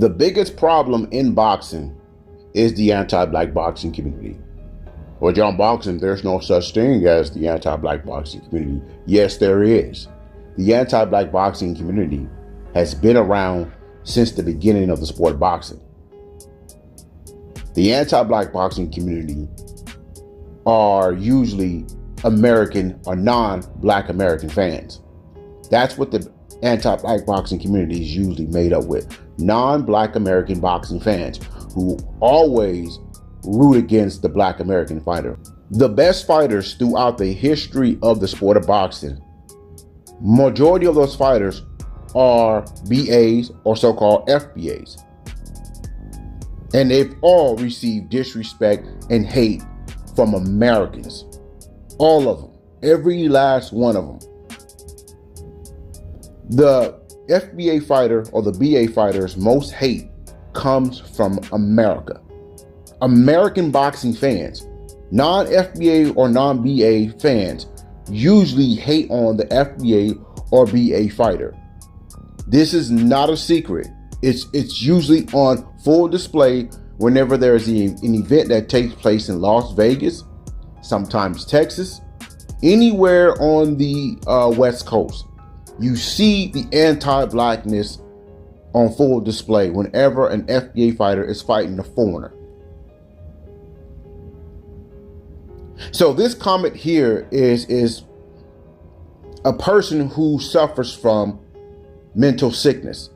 The biggest problem in boxing is the anti-black boxing community. Well, John, boxing, there's no such thing as the anti-black boxing community. Yes, there is. The anti-black boxing community has been around since the beginning of the sport of boxing. The anti-black boxing community are usually American or non-black American fans. That's what the anti-black boxing community is usually made up with. Non-black American boxing fans who always root against the black American fighter. The best fighters throughout the history of the sport of boxing, majority of those fighters are BAs or so-called FBAs. And they've all received disrespect and hate from Americans. All of them. Every last one of them. The FBA fighter or the BA fighter's most hate comes from America. American boxing fans, non-FBA or non-BA fans, usually hate on the FBA or BA fighter. This is not a secret. It's usually on full display whenever there's an event that takes place in Las Vegas, sometimes Texas, anywhere on the West Coast. You see the anti-blackness on full display whenever an FBA fighter is fighting a foreigner. So this comment here is a person who suffers from mental sickness.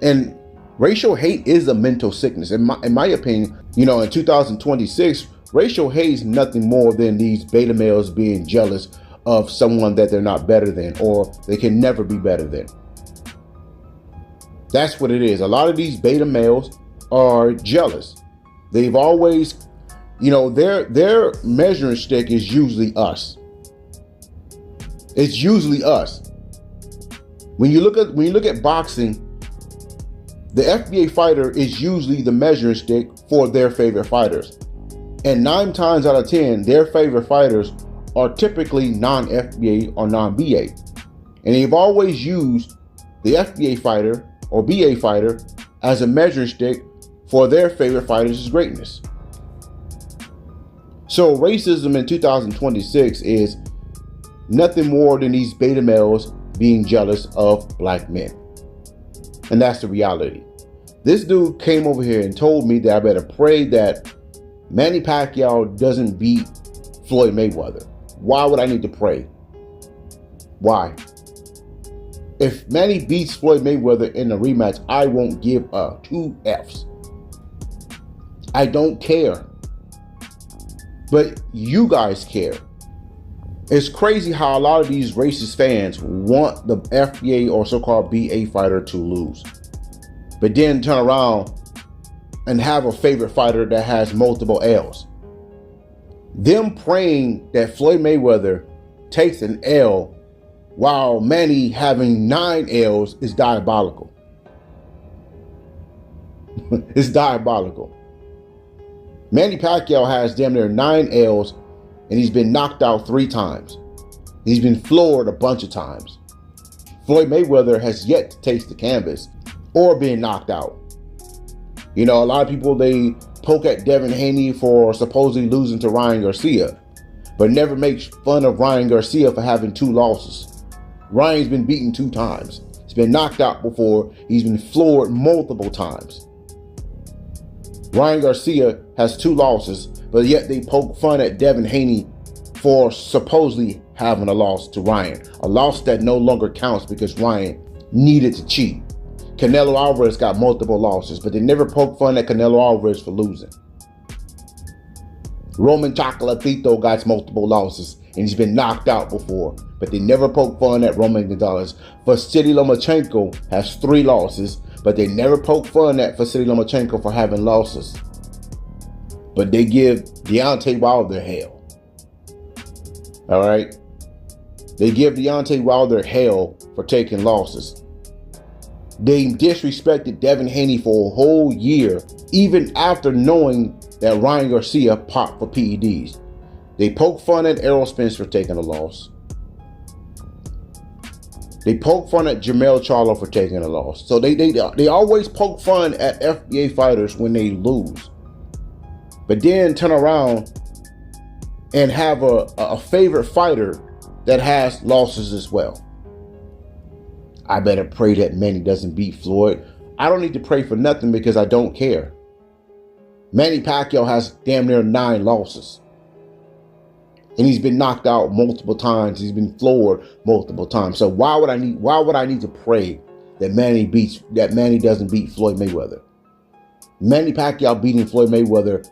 And racial hate is a mental sickness. In my opinion, in 2026, racial hate is nothing more than these beta males being jealous of someone that they're not better than, or they can never be better than. That's what it is. A lot of these beta males are jealous. They've always, their measuring stick is usually us. It's usually us. When you look at boxing, the FBA fighter is usually the measuring stick for their favorite fighters. And 9 times out of 10, their favorite fighters are typically non-FBA or non-BA. And they've always used the FBA fighter or BA fighter as a measuring stick for their favorite fighters' greatness. So racism in 2026 is nothing more than these beta males being jealous of black men. And that's the reality. This dude came over here and told me that I better pray that Manny Pacquiao doesn't beat Floyd Mayweather. Why would I need to pray? Why? If Manny beats Floyd Mayweather in a rematch, I won't give 2 Fs. I don't care. But you guys care. It's crazy how a lot of these racist fans want the FBA or so-called BA fighter to lose, but then turn around and have a favorite fighter that has multiple L's. Them praying that Floyd Mayweather takes an L while Manny having 9 L's is diabolical. It's diabolical. Manny Pacquiao has damn near 9 L's and he's been knocked out 3 times. He's been floored a bunch of times. Floyd Mayweather has yet to taste the canvas or been knocked out. A lot of people, they poke at Devin Haney for supposedly losing to Ryan Garcia, but never make fun of Ryan Garcia for having 2 losses. Ryan's been beaten 2 times. He's been knocked out before. He's been floored multiple times. Ryan Garcia has 2 losses, but yet they poke fun at Devin Haney for supposedly having a loss to Ryan. A loss that no longer counts because Ryan needed to cheat. Canelo Alvarez got multiple losses, but they never poke fun at Canelo Alvarez for losing. Roman Chocolatito got multiple losses, and he's been knocked out before, but they never poke fun at Roman Gonzalez. Vasily Lomachenko has 3 losses, but they never poke fun at Vasily Lomachenko for having losses. But they give Deontay Wilder hell. All right? They give Deontay Wilder hell for taking losses. They disrespected Devin Haney for a whole year, even after knowing that Ryan Garcia popped for PEDs. They poke fun at Errol Spence for taking a loss. They poke fun at Jermell Charlo for taking a loss. So they always poke fun at FBA fighters when they lose. But then turn around and have a favorite fighter that has losses as well. I better pray that Manny doesn't beat Floyd. I don't need to pray for nothing because I don't care. Manny Pacquiao has damn near 9 losses. And he's been knocked out multiple times. He's been floored multiple times. So why would I need to pray that Manny doesn't beat Floyd Mayweather? Manny Pacquiao beating Floyd Mayweather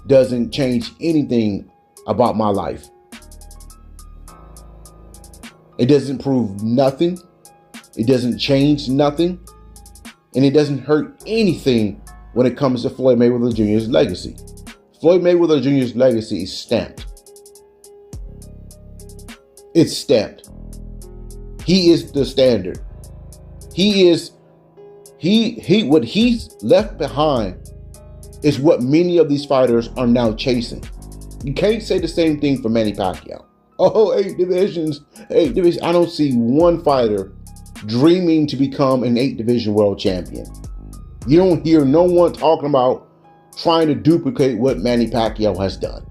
doesn't change anything about my life. It doesn't prove nothing. It doesn't change nothing. And it doesn't hurt anything when it comes to Floyd Mayweather Jr.'s legacy. Floyd Mayweather Jr.'s legacy is stamped. It's stamped. He is the standard. What he's left behind is what many of these fighters are now chasing. You can't say the same thing for Manny Pacquiao. Oh, 8 divisions. I don't see one fighter dreaming to become an 8-division world champion. You don't hear no one talking about trying to duplicate what Manny Pacquiao has done.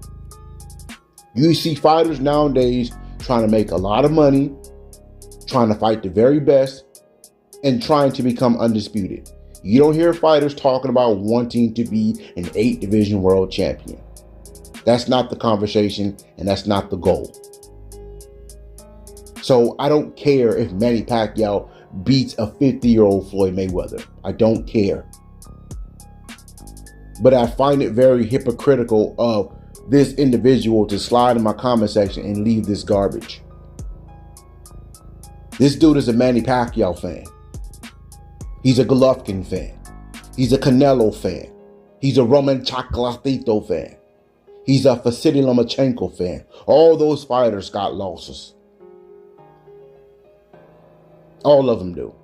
You see fighters nowadays trying to make a lot of money, trying to fight the very best, and trying to become undisputed. You don't hear fighters talking about wanting to be an 8-division world champion. That's not the conversation, and that's not the goal. So I don't care if Manny Pacquiao beats a 50-year-old Floyd Mayweather. I don't care. But I find it very hypocritical of this individual to slide in my comment section and leave this garbage. This dude is a Manny Pacquiao fan. He's a Golovkin fan. He's a Canelo fan. He's a Roman Chocolatito fan. He's a Vasily Lomachenko fan. All those fighters got losses. All of them do.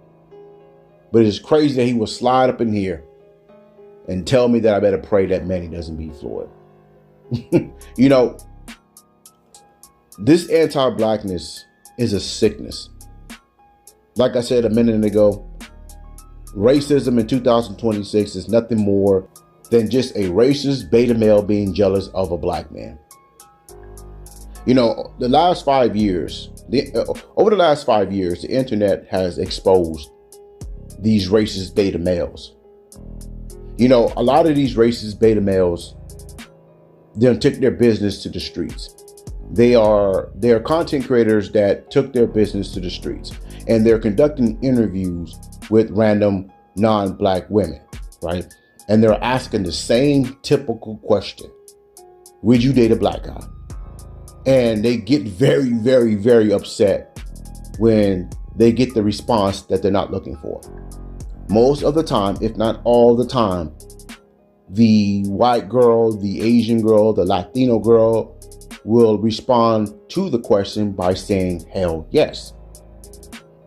But it's crazy that he will slide up in here and tell me that I better pray that Manny doesn't beat Floyd. You know, this anti-blackness is a sickness. Like I said a minute ago, racism in 2026 is nothing more than just a racist beta male being jealous of a black man. You know, over the last 5 years, the internet has exposed these racist beta males. You know, a lot of these racist beta males, they took their business to the streets. They are content creators that took their business to the streets, and they're conducting interviews with random non-black women, right? And they're asking the same typical question: would you date a black guy? And they get very, very, very upset when they get the response that they're not looking for. Most of the time, if not all the time, the white girl, the Asian girl, the Latino girl will respond to the question by saying, hell yes.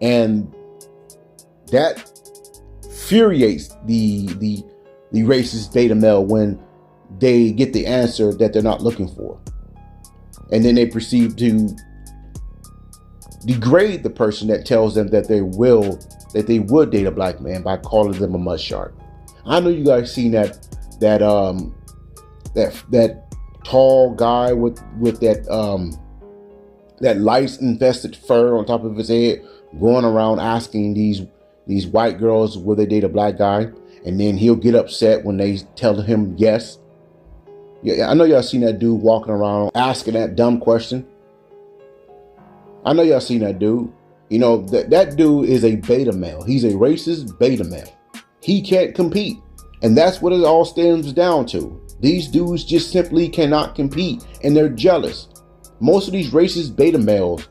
And that infuriates the racist beta male when they get the answer that they're not looking for. And then they proceed to degrade the person that tells them that they would date a black man by calling them a mud shark. I know you guys seen that tall guy with that lice infested fur on top of his head going around asking these white girls will they date a black guy, and then he'll get upset when they tell him yes. Yeah, I know y'all seen that dude walking around asking that dumb question. I know y'all seen that dude. You know, that dude is a beta male. He's a racist beta male. He can't compete. And that's what it all stems down to. These dudes just simply cannot compete, and they're jealous. Most of these racist beta males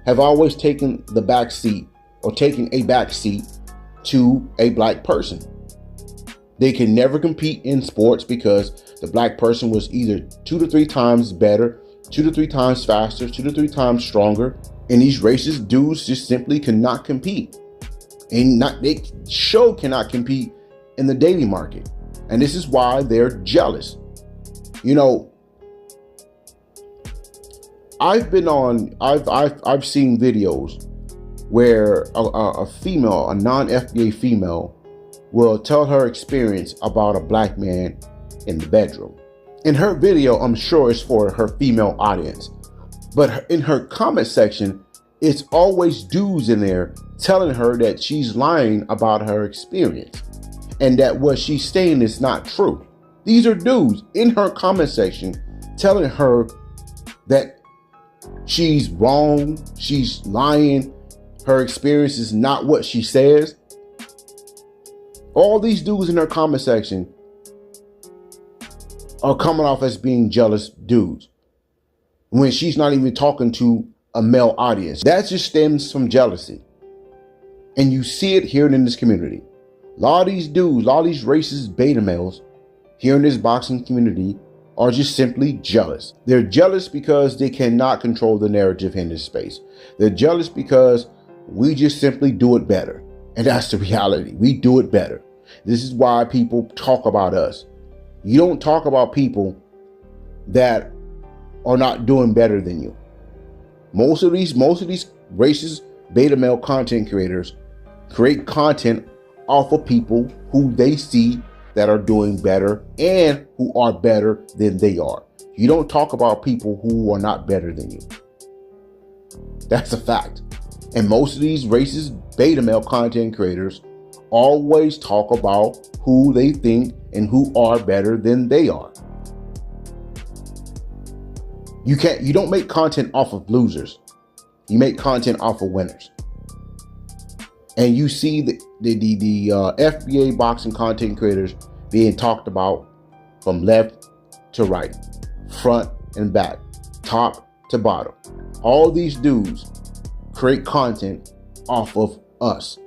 have always taken the back seat or taken a back seat to a black person. They can never compete in sports because the black person was either 2 to 3 times better, 2 to 3 times faster, 2 to 3 times stronger. And these racist dudes just simply cannot compete. And they cannot compete in the dating market. And this is why they're jealous. You know, I've seen videos where a female, a non-FBA female, will tell her experience about a black man in the bedroom. In her video, I'm sure it's for her female audience, but in her comment section, it's always dudes in there telling her that she's lying about her experience and that what she's saying is not true. These are dudes in her comment section telling her that she's wrong, she's lying, her experience is not what she says. All these dudes in her comment section are coming off as being jealous dudes when she's not even talking to a male audience. That just stems from jealousy. And you see it here in this community. A lot of these dudes, a lot of these racist beta males here in this boxing community are just simply jealous. They're jealous because they cannot control the narrative in this space. They're jealous because we just simply do it better. And that's the reality. We do it better. This is why people talk about us. You don't talk about people that are not doing better than you. Most of these racist beta male content creators create content off of people who they see that are doing better and who are better than they are. You don't talk about people who are not better than you. That's a fact. And most of these racist beta male content creators always talk about who they think and who are better than they are. You don't make content off of losers. You make content off of winners. And you see the FBA boxing content creators being talked about from left to right, front and back, top to bottom. All these dudes create content off of us.